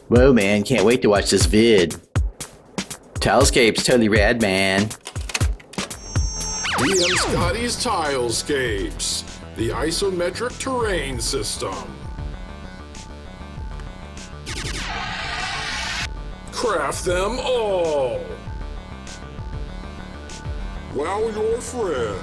Whoa, man, can't wait to watch this vid. Tilescapes, totally rad, man. DM Scotty's Tilescapes, the isometric terrain system. Craft them all. Wow your friend.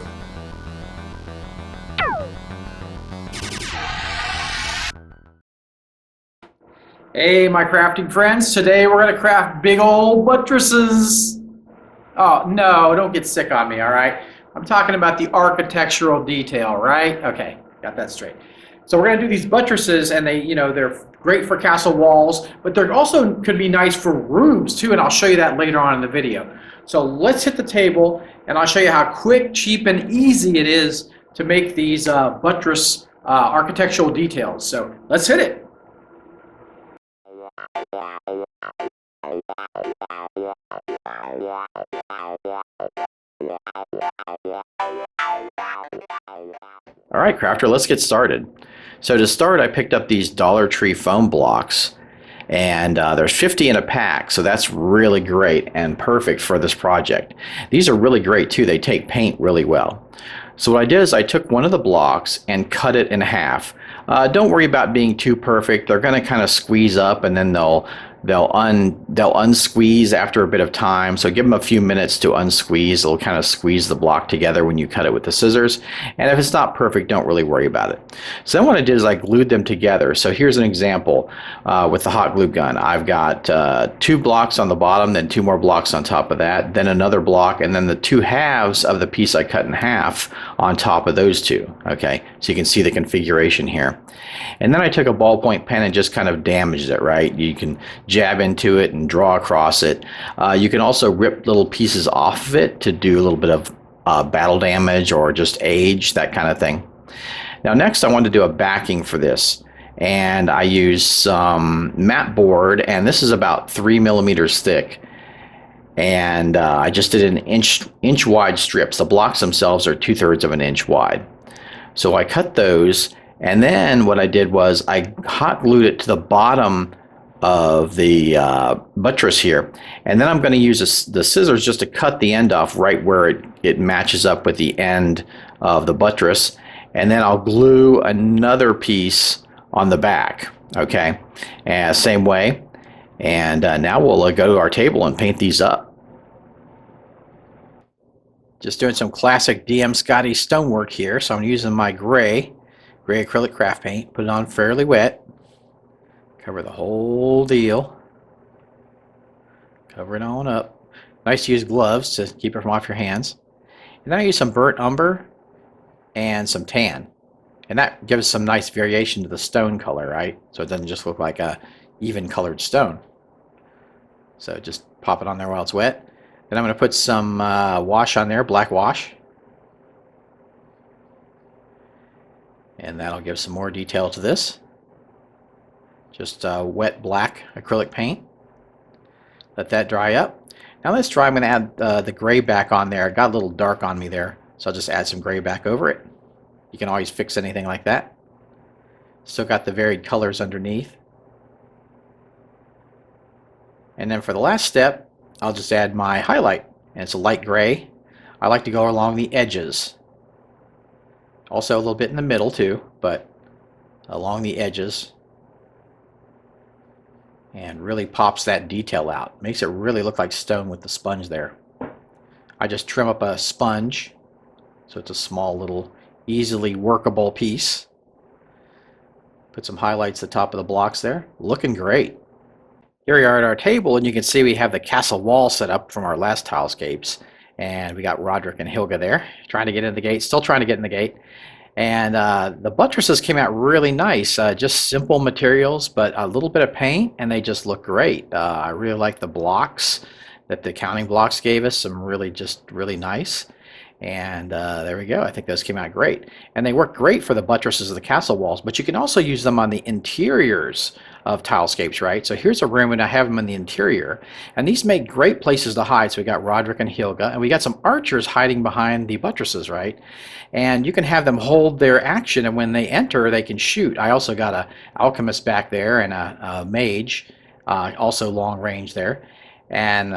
Hey, my crafting friends. Today we're going to craft big old buttresses. Oh, no, don't get sick on me, all right? I'm talking about the architectural detail, right? Okay, got that straight. So we're going to do these buttresses, and they're great for castle walls, but they're also could be nice for rooms too, and I'll show you that later on in the video. So let's hit the table, and I'll show you how quick, cheap, and easy it is to make these buttress architectural details. So let's hit it. All right, crafter, let's get started. So to start, I picked up these Dollar Tree foam blocks, and there's 50 in a pack, so that's really great and perfect for this project. These are really great too. They take paint really well. So what I did is I took one of the blocks and cut it in half. Don't worry about being too perfect. They're going to kind of squeeze up, and then they'll unsqueeze after a bit of time. So give them a few minutes to unsqueeze. It'll kind of squeeze the block together when you cut it with the scissors. And if it's not perfect, don't really worry about it. So then what I did is I glued them together. So here's an example with the hot glue gun. I've got 2 blocks on the bottom, then 2 more blocks on top of that, then another block, and then the 2 halves of the piece I cut in half on top of those 2. Okay, so you can see the configuration here. And then I took a ballpoint pen and just kind of damaged it, right? You can jab into it and draw across it. You can also rip little pieces off of it to do a little bit of battle damage or just age, that kind of thing. Now next I wanted to do a backing for this, and I used some mat board, and this is about 3 millimeters thick. And I just did an inch wide strips. The blocks themselves are 2/3 of an inch wide. So I cut those, and then what I did was I hot glued it to the bottom of the buttress here, and then I'm going to use the scissors just to cut the end off right where it matches up with the end of the buttress, and then I'll glue another piece on the back. Okay, and same way, and now we'll go to our table and paint these up. Just doing some classic DM Scotty stonework here, so I'm using my gray acrylic craft paint. Put it on fairly wet. Cover the whole deal. Cover it on up. Nice to use gloves to keep it from off your hands. And then I use some burnt umber and some tan. And that gives some nice variation to the stone color, right? So it doesn't just look like a even colored stone. So just pop it on there while it's wet. Then I'm going to put some wash on there, black wash. And that'll give some more detail to this. Just wet black acrylic paint. Let that dry up. Now let's try. I'm going to add the gray back on there. It got a little dark on me there, so I'll just add some gray back over it. You can always fix anything like that. Still got the varied colors underneath. And then for the last step, I'll just add my highlight, and it's a light gray. I like to go along the edges. Also a little bit in the middle too, but along the edges. And really pops that detail out. Makes it really look like stone with the sponge there. I just trim up a sponge, so it's a small little easily workable piece. Put some highlights at the top of the blocks there. Looking great. Here we are at our table, and you can see we have the castle wall set up from our last Tilescapes. And we got Roderick and Hilga there, trying to get in the gate, still trying to get in the gate. And the buttresses came out really nice, just simple materials, but a little bit of paint, and they just look great. I really like the blocks that the counting blocks gave us, some really nice. And there we go. I think those came out great. And they work great for the buttresses of the castle walls, but you can also use them on the interiors of Tilescapes, right? So here's a room and I have them in the interior. And these make great places to hide. So we got Roderick and Hilga, and we got some archers hiding behind the buttresses, right? And you can have them hold their action, and when they enter, they can shoot. I also got an alchemist back there and a mage also long range there. And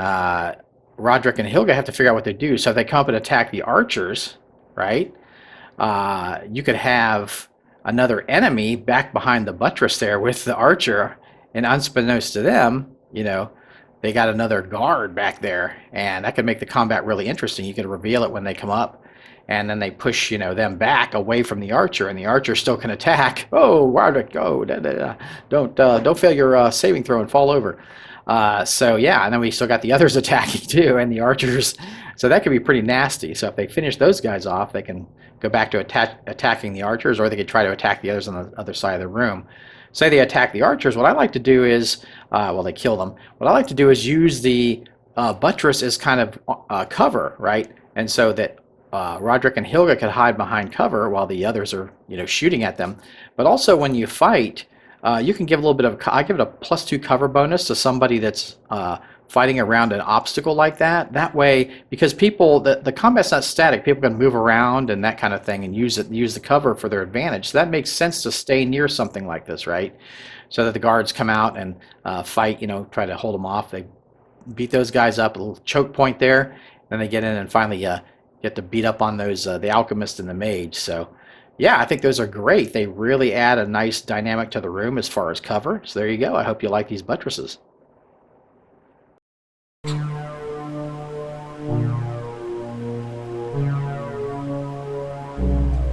Roderick and Hilga have to figure out what to do. So if they come up and attack the archers, right? You could have another enemy back behind the buttress there with the archer, and unbeknownst to them, they got another guard back there, and that could make the combat really interesting. You could reveal it when they come up, and then they push, them back away from the archer, and the archer still can attack. Oh, Roderick, go! Don't fail your saving throw and fall over. So yeah, and then we still got the others attacking too, and the archers. So that could be pretty nasty. So if they finish those guys off, they can go back to attacking the archers, or they could try to attack the others on the other side of the room. Say they attack the archers, what I like to do is, they kill them. What I like to do is use the buttress as kind of cover, right? And so that Roderick and Hilga could hide behind cover while the others are, shooting at them. But also when you fight, you can give a little bit of, I give it a +2 cover bonus to somebody that's fighting around an obstacle like that. That way, because the combat's not static, people can move around and that kind of thing and use the cover for their advantage. So that makes sense to stay near something like this, right? So that the guards come out and fight, try to hold them off. They beat those guys up, a little choke point there, then they get in and finally get to beat up on those the alchemist and the mage. So yeah, I think those are great. They really add a nice dynamic to the room as far as cover. So there you go. I hope you like these buttresses.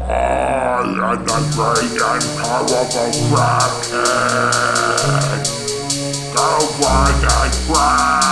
I am the great and powerful Kraken. Go find that Kraken!